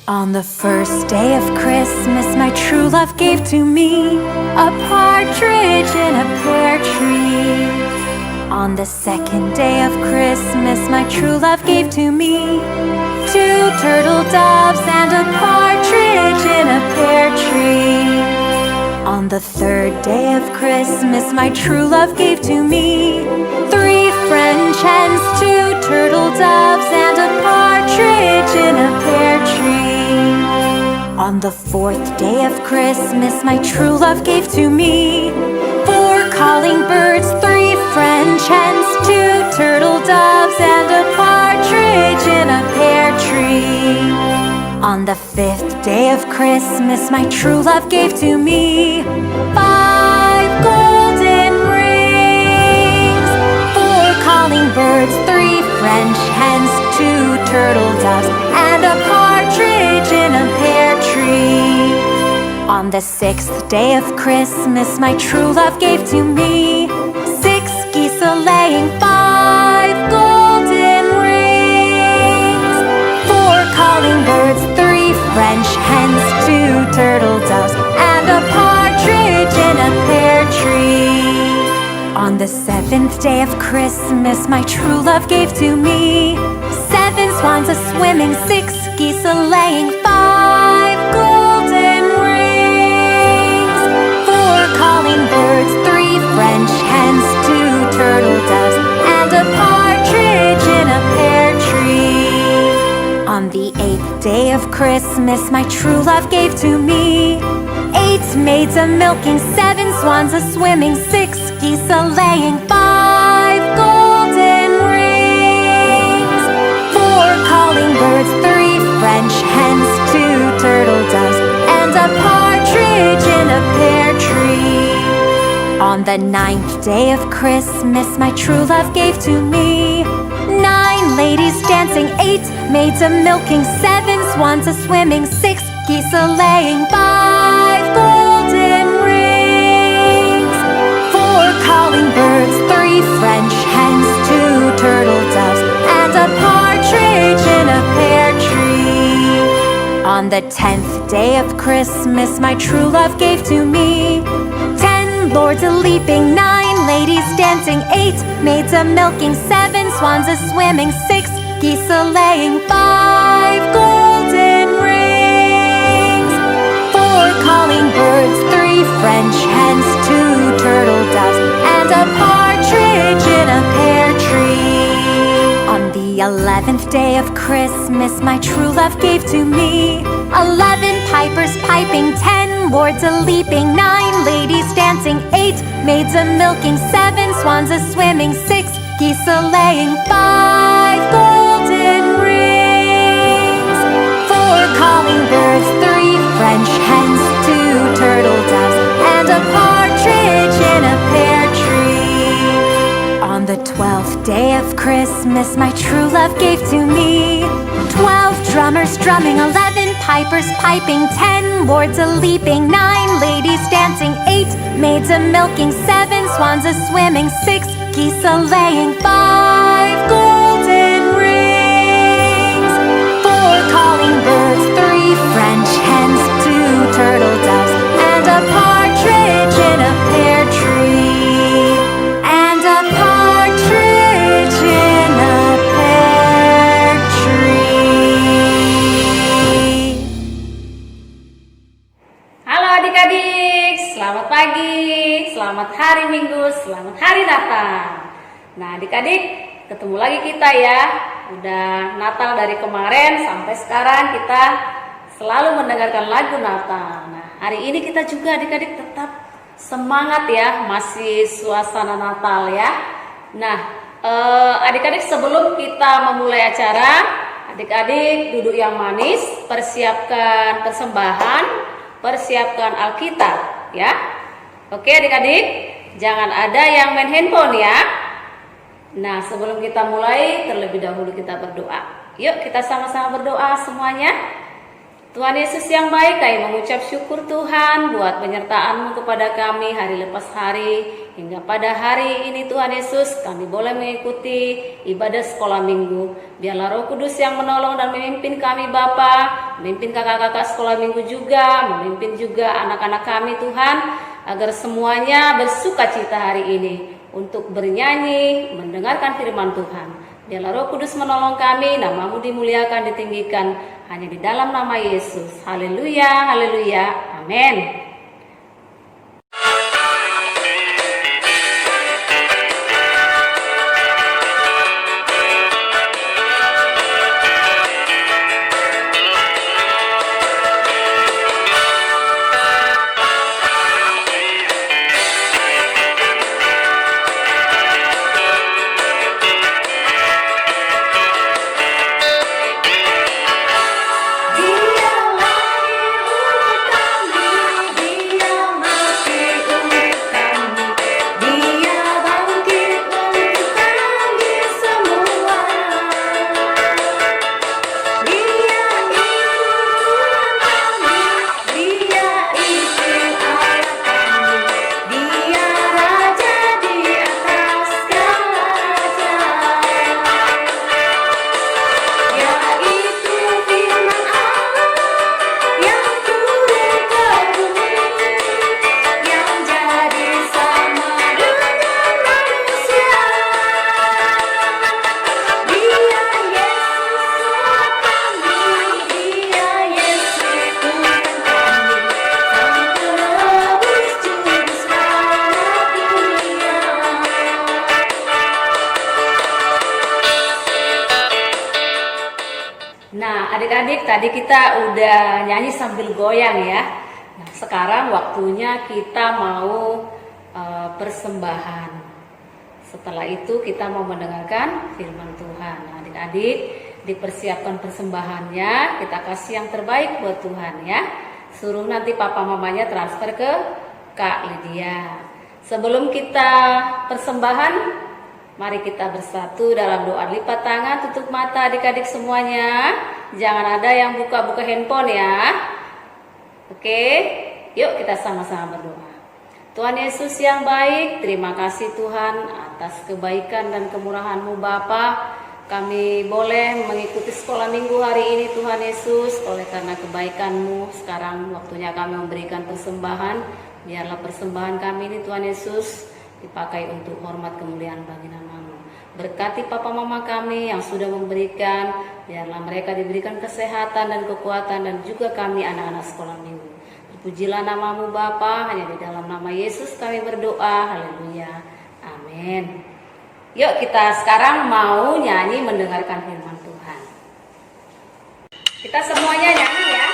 On the first day of Christmas, my true love gave to me a partridge in a pear tree. On the second day of Christmas, my true love gave to me two turtle doves and a partridge in a pear tree. On the third day of Christmas, my true love gave to me three French hens, two turtle doves, and a partridge in a pear tree. On the fourth day of Christmas, my true love gave to me four calling birds, three French hens, two turtle doves, and a partridge in a pear tree. On the fifth day of Christmas, my true love gave to me five golden rings, four calling birds, three French hens, two turtle doves, and a partridge in a pear tree. On the sixth day of Christmas, my true love gave to me six geese a-laying, five golden rings, four calling birds, three French hens, two turtle doves, and a partridge in a pear tree. On the seventh day of Christmas, my true love gave to me seven swans a-swimming, six geese a-laying, five golden rings, four calling birds, three French hens, two turtle doves, and a partridge in a pear tree. On the eighth day of Christmas, my true love gave to me eight maids a-milking, seven swans a-swimming, six geese a-laying, five golden rings, four calling birds, three French hens, two turtle doves, and a partridge in a pear tree. On the ninth day of Christmas, my true love gave to me nine ladies dancing, eight maids a-milking, seven swans a-swimming, six geese a-laying, five golden rings, four calling birds, three French hens, two turtle doves, and a partridge in a pear tree. On the 10th day of Christmas, my true love gave to me 10 lords a-leaping, 9 ladies dancing, 8 maids a-milking, 7 swans a-swimming, 6 geese a-laying, 5 golden rings, 4 calling birds, 3 French hens, 2 turtle doves, and a partridge in a pear tree. On the 11th day of Christmas, my true love gave to me 11 pipers piping, 10 lords a-leaping, 9 ladies dancing, 8 maids a-milking, 7 swans a-swimming, 6 geese a-laying, 5 golden rings, 4 calling birds, 3 French hens, 2 turtle doves, and a partridge in a pear tree. On the 12th day of Christmas, my true love gave to me 12 drummers drumming, 11 pipers piping, 10 lords a-leaping, 9 ladies dancing, 8 maids a-milking, 7 swans a-swimming, 6 geese a-laying, 5 golden rings, 4 calling birds, 3 French hens, 2 turtle doves, and a partridge in a pear tree, and a partridge in a pear tree. Halo adik-adik, selamat pagi, selamat hari Minggu, selamat hari Natal. Nah adik-adik, ketemu lagi kita ya. Udah Natal dari kemarin sampai sekarang kita selalu mendengarkan lagu Natal. Nah hari ini kita juga adik-adik tetap semangat ya, masih suasana Natal ya. Nah adik-adik sebelum kita memulai acara, adik-adik duduk yang manis, persiapkan persembahan, persiapkan Alkitab ya. Oke adik-adik, jangan ada yang main handphone ya. Nah sebelum kita mulai, terlebih dahulu kita berdoa. Yuk kita sama-sama berdoa semuanya. Tuhan Yesus yang baik, kami mengucap syukur Tuhan buat penyertaan-Mu kepada kami hari lepas hari, hingga pada hari ini Tuhan Yesus kami boleh mengikuti ibadah sekolah minggu. Biarlah Roh Kudus yang menolong dan memimpin kami Bapa, memimpin kakak-kakak sekolah minggu juga, memimpin juga anak-anak kami Tuhan, agar semuanya bersuka cita hari ini untuk bernyanyi, mendengarkan firman Tuhan. Biarlah Roh Kudus menolong kami, namamu dimuliakan, ditinggikan, hanya di dalam nama Yesus. Haleluya, haleluya, amin. Nah, adik-adik, tadi kita udah nyanyi sambil goyang ya. Nah, sekarang waktunya kita mau persembahan. Setelah itu kita mau mendengarkan firman Tuhan. Nah, adik-adik, dipersiapkan persembahannya, kita kasih yang terbaik buat Tuhan ya. Suruh nanti papa mamanya transfer ke Kak Lydia. Sebelum kita persembahan, mari kita bersatu dalam doa lipat tangan, tutup mata adik-adik semuanya. Jangan ada yang buka-buka handphone ya. Oke, yuk kita sama-sama berdoa. Tuhan Yesus yang baik, terima kasih Tuhan atas kebaikan dan kemurahan-Mu Bapa. Kami boleh mengikuti sekolah minggu hari ini Tuhan Yesus. Oleh karena kebaikan-Mu, sekarang waktunya kami memberikan persembahan. Biarlah persembahan kami ini Tuhan Yesus dipakai untuk hormat kemuliaan bagi nama-Mu. Berkati papa mama kami yang sudah memberikan, biarlah mereka diberikan kesehatan dan kekuatan, dan juga kami anak-anak sekolah minggu. Terpujilah nama-Mu Bapa, hanya di dalam nama Yesus kami berdoa. Haleluya, amin. Yuk kita sekarang mau nyanyi mendengarkan firman Tuhan. Kita semuanya nyanyi ya.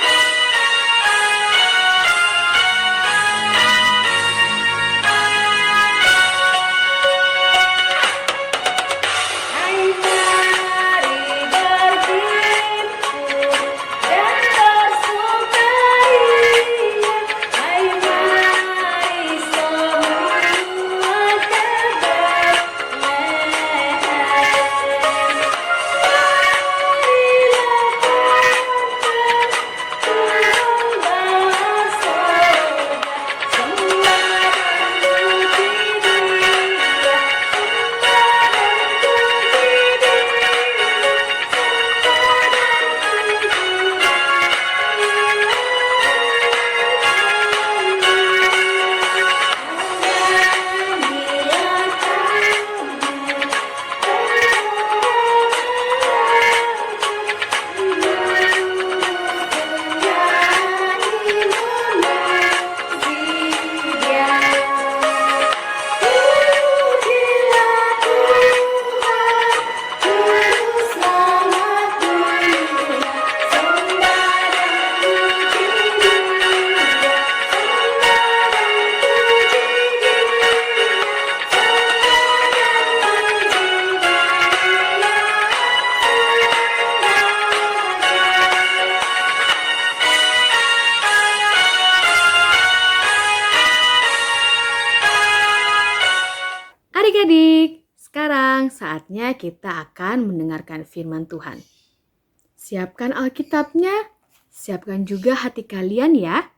Adik-adik, sekarang saatnya kita akan mendengarkan firman Tuhan. Siapkan Alkitabnya, siapkan juga hati kalian ya.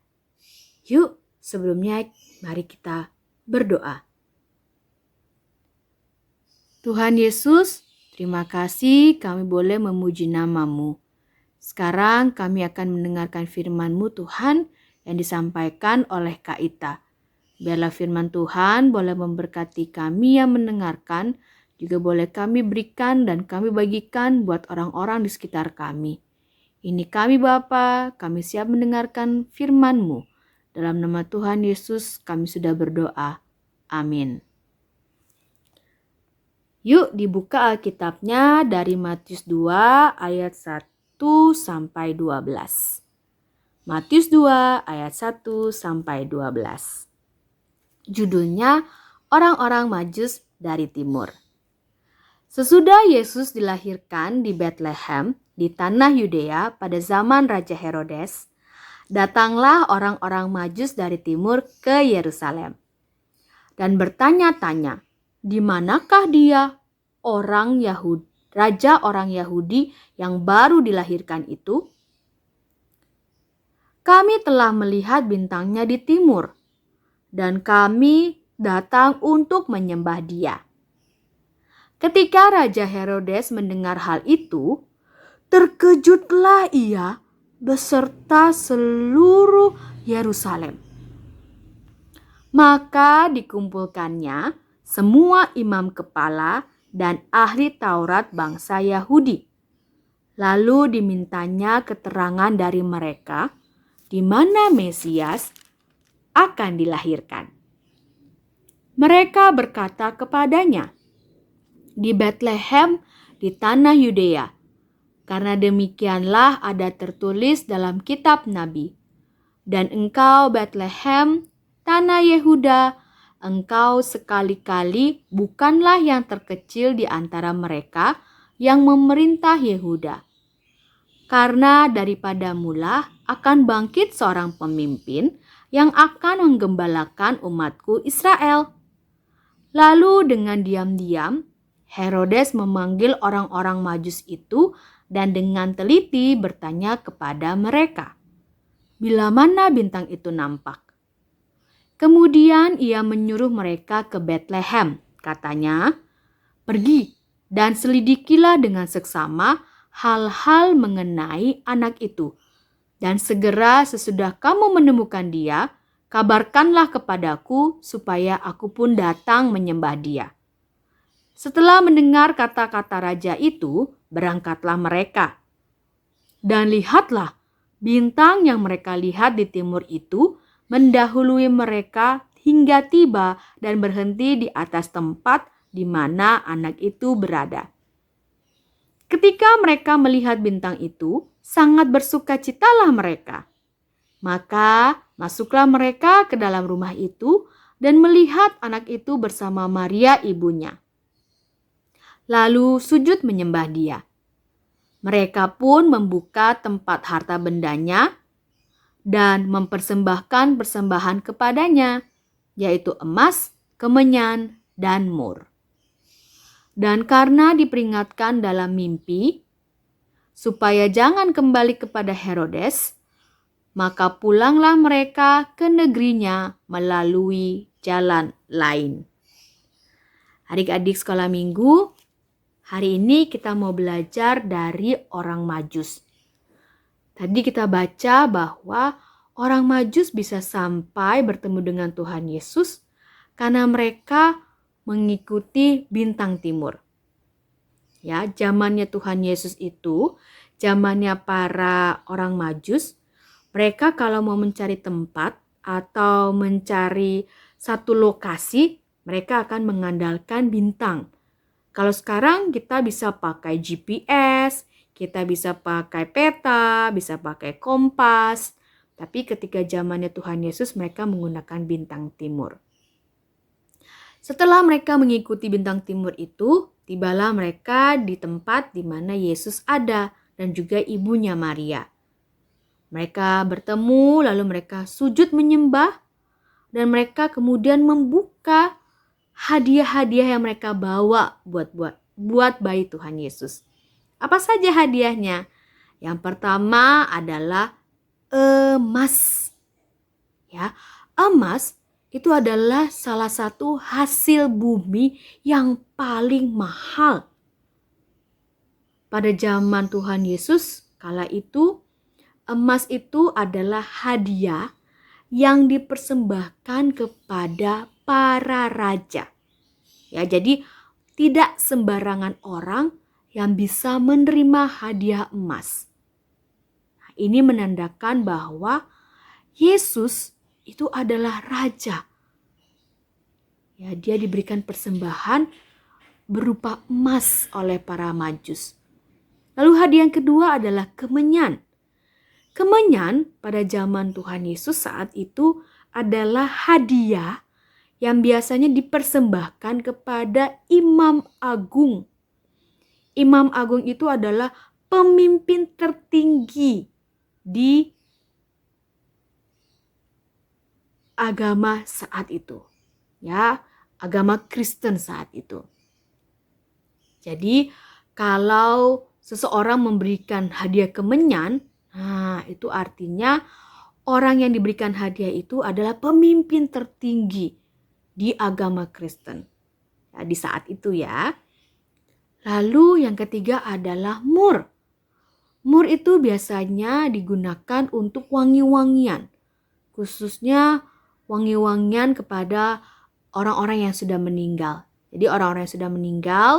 Yuk, sebelumnya mari kita berdoa. Tuhan Yesus, terima kasih kami boleh memuji nama-Mu. Sekarang kami akan mendengarkan firman-Mu Tuhan yang disampaikan oleh Kak Ita. Biarlah firman Tuhan boleh memberkati kami yang mendengarkan, juga boleh kami berikan dan kami bagikan buat orang-orang di sekitar kami. Ini kami Bapa, kami siap mendengarkan firman-Mu. Dalam nama Tuhan Yesus kami sudah berdoa. Amin. Yuk dibuka Alkitabnya dari Matius 2 ayat 1 sampai 12. Matius 2 ayat 1 sampai 12. Judulnya Orang-orang Majus dari Timur. Sesudah Yesus dilahirkan di Bethlehem di tanah Yudea pada zaman Raja Herodes, datanglah orang-orang Majus dari timur ke Yerusalem dan bertanya-tanya, di manakah dia, raja orang Yahudi yang baru dilahirkan itu? Kami telah melihat bintangnya di timur, dan kami datang untuk menyembah dia. Ketika Raja Herodes mendengar hal itu, terkejutlah ia beserta seluruh Yerusalem. Maka dikumpulkannya semua imam kepala dan ahli Taurat bangsa Yahudi. Lalu dimintanya keterangan dari mereka di mana Mesias akan dilahirkan. Mereka berkata kepadanya, di Bethlehem di tanah Yudea, karena demikianlah ada tertulis dalam kitab Nabi. Dan engkau Bethlehem, tanah Yehuda, engkau sekali-kali bukanlah yang terkecil di antara mereka yang memerintah Yehuda. Karena daripada mula akan bangkit seorang pemimpin yang akan menggembalakan umatku Israel. Lalu dengan diam-diam, Herodes memanggil orang-orang Majus itu dan dengan teliti bertanya kepada mereka, bila mana bintang itu nampak. Kemudian ia menyuruh mereka ke Bethlehem. Katanya, pergi dan selidikilah dengan seksama hal-hal mengenai anak itu. Dan segera sesudah kamu menemukan dia, kabarkanlah kepadaku supaya aku pun datang menyembah dia. Setelah mendengar kata-kata raja itu, berangkatlah mereka. Dan lihatlah, bintang yang mereka lihat di timur itu mendahului mereka hingga tiba dan berhenti di atas tempat di mana anak itu berada. Ketika mereka melihat bintang itu, sangat bersukacitalah mereka. Maka masuklah mereka ke dalam rumah itu dan melihat anak itu bersama Maria ibunya. Lalu sujud menyembah dia. Mereka pun membuka tempat harta bendanya dan mempersembahkan persembahan kepadanya, yaitu emas, kemenyan, dan mur. Dan karena diperingatkan dalam mimpi, supaya jangan kembali kepada Herodes, maka pulanglah mereka ke negerinya melalui jalan lain. Adik-adik sekolah minggu, hari ini kita mau belajar dari orang Majus. Tadi kita baca bahwa orang Majus bisa sampai bertemu dengan Tuhan Yesus karena mereka mengikuti bintang timur. Ya, zamannya Tuhan Yesus itu, zamannya para orang Majus, mereka kalau mau mencari tempat atau mencari satu lokasi, mereka akan mengandalkan bintang. Kalau sekarang kita bisa pakai GPS, kita bisa pakai peta, bisa pakai kompas. Tapi ketika zamannya Tuhan Yesus, mereka menggunakan bintang timur. Setelah mereka mengikuti bintang timur itu, tibalah mereka di tempat di mana Yesus ada dan juga ibunya Maria. Mereka bertemu, lalu mereka sujud menyembah, dan mereka kemudian membuka hadiah-hadiah yang mereka bawa buat bayi Tuhan Yesus. Apa saja hadiahnya? Yang pertama adalah emas. Ya, emas itu adalah salah satu hasil bumi yang paling mahal. Pada zaman Tuhan Yesus, kala itu emas itu adalah hadiah yang dipersembahkan kepada para raja. Ya, jadi tidak sembarangan orang yang bisa menerima hadiah emas. Nah, ini menandakan bahwa Yesus itu adalah raja. Ya, dia diberikan persembahan berupa emas oleh para majus. Lalu hadiah yang kedua adalah kemenyan. Kemenyan pada zaman Tuhan Yesus saat itu adalah hadiah yang biasanya dipersembahkan kepada imam agung. Imam agung itu adalah pemimpin tertinggi di agama saat itu. Ya, agama Kristen saat itu. Jadi, kalau seseorang memberikan hadiah kemenyan, nah itu artinya orang yang diberikan hadiah itu adalah pemimpin tertinggi di agama Kristen. Ya, di saat itu ya. Lalu yang ketiga adalah mur. Mur itu biasanya digunakan untuk wangi-wangian. Khususnya wangi-wangian kepada orang-orang yang sudah meninggal. Jadi orang-orang yang sudah meninggal,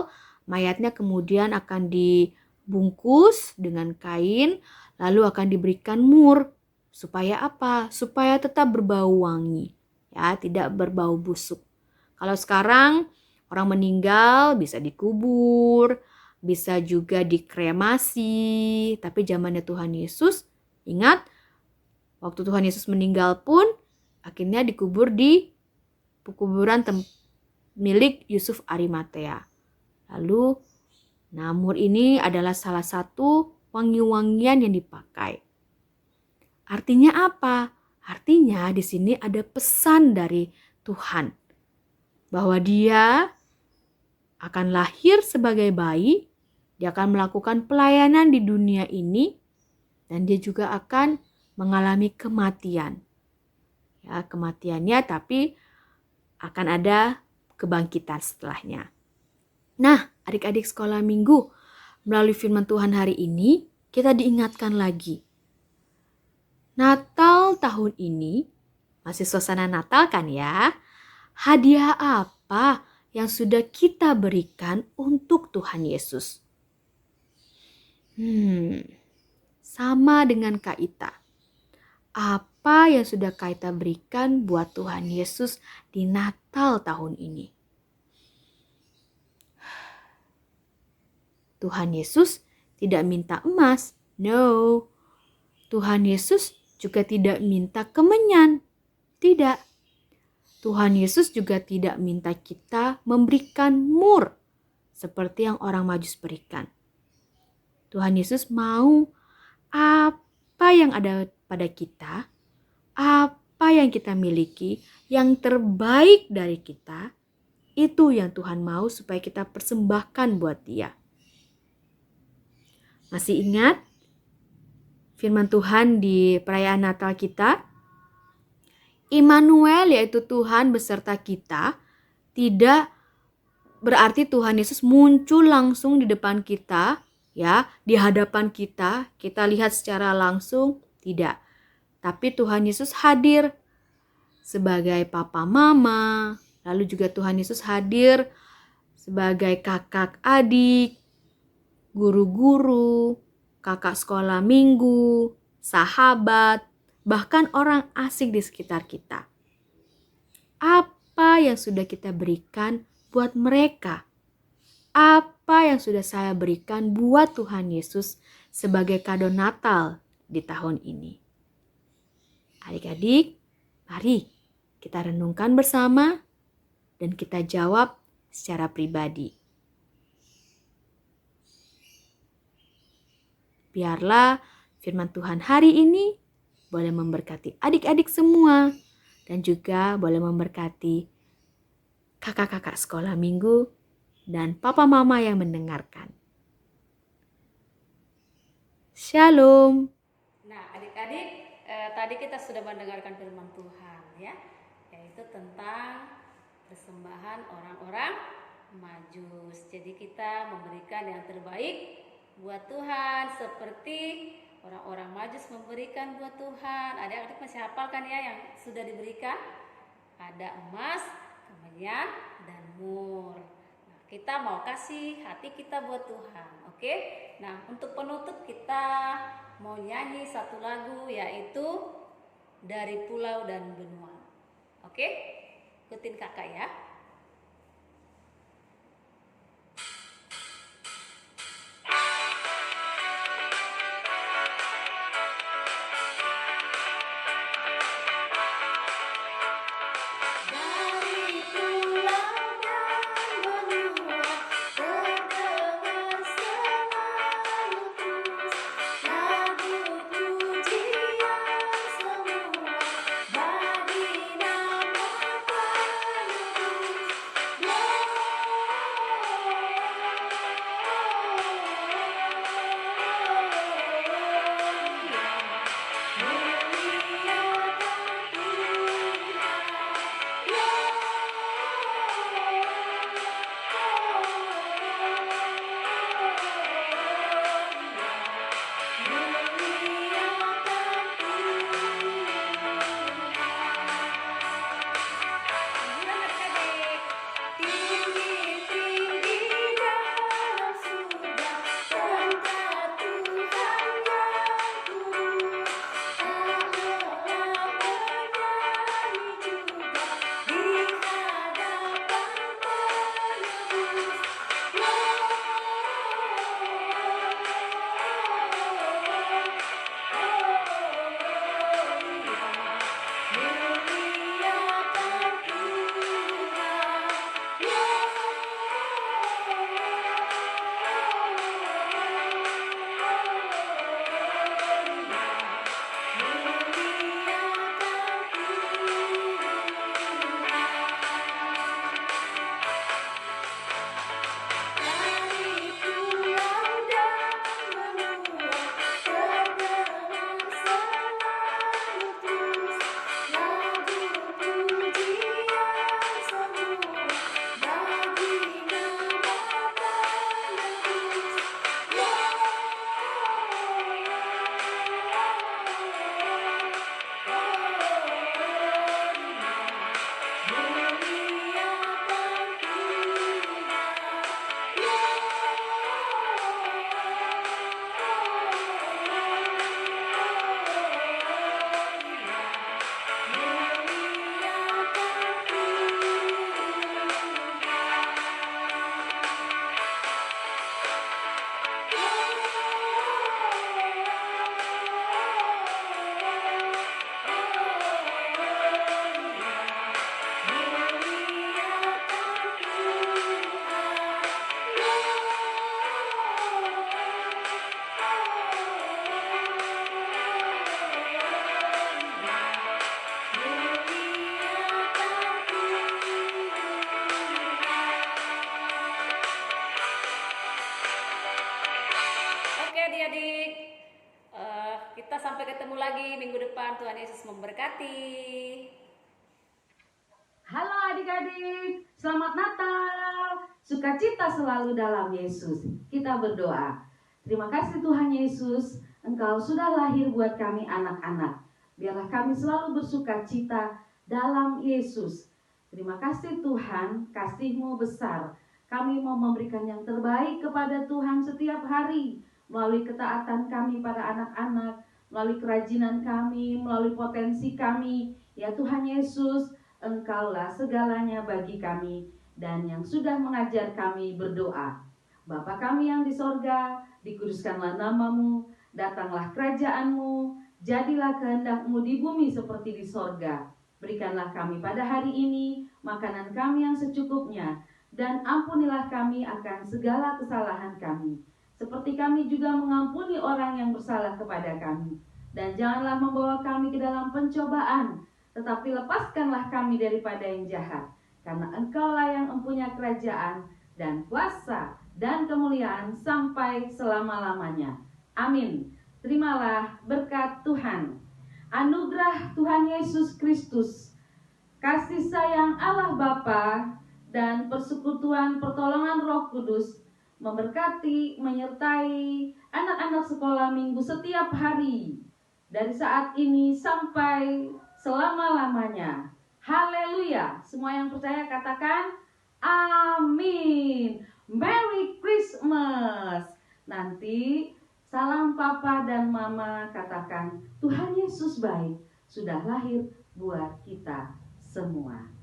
mayatnya kemudian akan dibungkus dengan kain, lalu akan diberikan mur. Supaya apa? Supaya tetap berbau wangi. Ya, tidak berbau busuk. Kalau sekarang orang meninggal bisa dikubur, bisa juga dikremasi. Tapi zamannya Tuhan Yesus, ingat, waktu Tuhan Yesus meninggal pun akhirnya dikubur di kuburan milik Yusuf Arimatea. Lalu, mur ini adalah salah satu wangi-wangian yang dipakai. Artinya apa? Artinya di sini ada pesan dari Tuhan bahwa Dia akan lahir sebagai bayi, Dia akan melakukan pelayanan di dunia ini, dan Dia juga akan mengalami kematian. Ya, kematiannya tapi akan ada kebangkitan setelahnya. Nah, adik-adik sekolah minggu, melalui firman Tuhan hari ini, kita diingatkan lagi. Natal tahun ini, masih suasana Natal kan ya? Hadiah apa yang sudah kita berikan untuk Tuhan Yesus? Sama dengan Kak Ita. Apa yang sudah Kak Ita berikan buat Tuhan Yesus di Natal tahun ini? Tuhan Yesus tidak minta emas, no. Tuhan Yesus juga tidak minta kemenyan, tidak. Tuhan Yesus juga tidak minta kita memberikan mur seperti yang orang Majus berikan. Tuhan Yesus mau apa yang ada pada kita, apa yang kita miliki, yang terbaik dari kita, itu yang Tuhan mau supaya kita persembahkan buat Dia. Masih ingat firman Tuhan di perayaan Natal kita? Immanuel, yaitu Tuhan beserta kita, tidak berarti Tuhan Yesus muncul langsung di depan kita, ya, di hadapan kita lihat secara langsung, tidak. Tapi Tuhan Yesus hadir sebagai papa mama, lalu juga Tuhan Yesus hadir sebagai kakak adik, guru-guru, kakak sekolah minggu, sahabat, bahkan orang asing di sekitar kita. Apa yang sudah kita berikan buat mereka? Apa yang sudah saya berikan buat Tuhan Yesus sebagai kado Natal di tahun ini? Adik-adik, mari kita renungkan bersama dan kita jawab secara pribadi. Biarlah firman Tuhan hari ini boleh memberkati adik-adik semua dan juga boleh memberkati kakak-kakak sekolah minggu dan papa mama yang mendengarkan. Shalom. Nah, adik-adik, tadi kita sudah mendengarkan firman Tuhan ya. yaitu tentang persembahan orang-orang Majus. Jadi kita memberikan yang terbaik buat Tuhan seperti orang-orang Majus memberikan buat Tuhan. Adik-adik masih hafal kan ya yang sudah diberikan? Ada emas, kemenyan, dan mur. Nah, kita mau kasih hati kita buat Tuhan, oke? Nah, untuk penutup kita mau nyanyi satu lagu yaitu Dari Pulau dan Benua. Oke? Ikutin kakak ya. Kita sampai ketemu lagi minggu depan. Tuhan Yesus memberkati. Halo adik-adik, selamat Natal. Sukacita selalu dalam Yesus. Kita berdoa. Terima kasih Tuhan Yesus, Engkau sudah lahir buat kami anak-anak. Biarlah kami selalu bersukacita dalam Yesus. Terima kasih Tuhan, kasih-Mu besar. Kami mau memberikan yang terbaik kepada Tuhan setiap hari. Melalui ketaatan kami pada anak-anak, melalui kerajinan kami, melalui potensi kami. Ya Tuhan Yesus, Engkaulah segalanya bagi kami dan yang sudah mengajar kami berdoa. Bapa kami yang di sorga, dikuduskanlah nama-Mu, datanglah kerajaan-Mu, jadilah kehendak-Mu di bumi seperti di sorga. Berikanlah kami pada hari ini makanan kami yang secukupnya, dan ampunilah kami akan segala kesalahan kami, seperti kami juga mengampuni orang yang bersalah kepada kami. Dan janganlah membawa kami ke dalam pencobaan, tetapi lepaskanlah kami daripada yang jahat. Karena Engkaulah yang mempunyai kerajaan dan kuasa dan kemuliaan sampai selama-lamanya. Amin. Terimalah berkat Tuhan. Anugerah Tuhan Yesus Kristus, kasih sayang Allah Bapa, dan persekutuan pertolongan Roh Kudus memberkati, menyertai anak-anak sekolah minggu setiap hari dari saat ini sampai selama-lamanya. Haleluya. Semua yang percaya katakan amin. Merry Christmas. Nanti salam papa dan mama, katakan Tuhan Yesus baik, sudah lahir buat kita semua.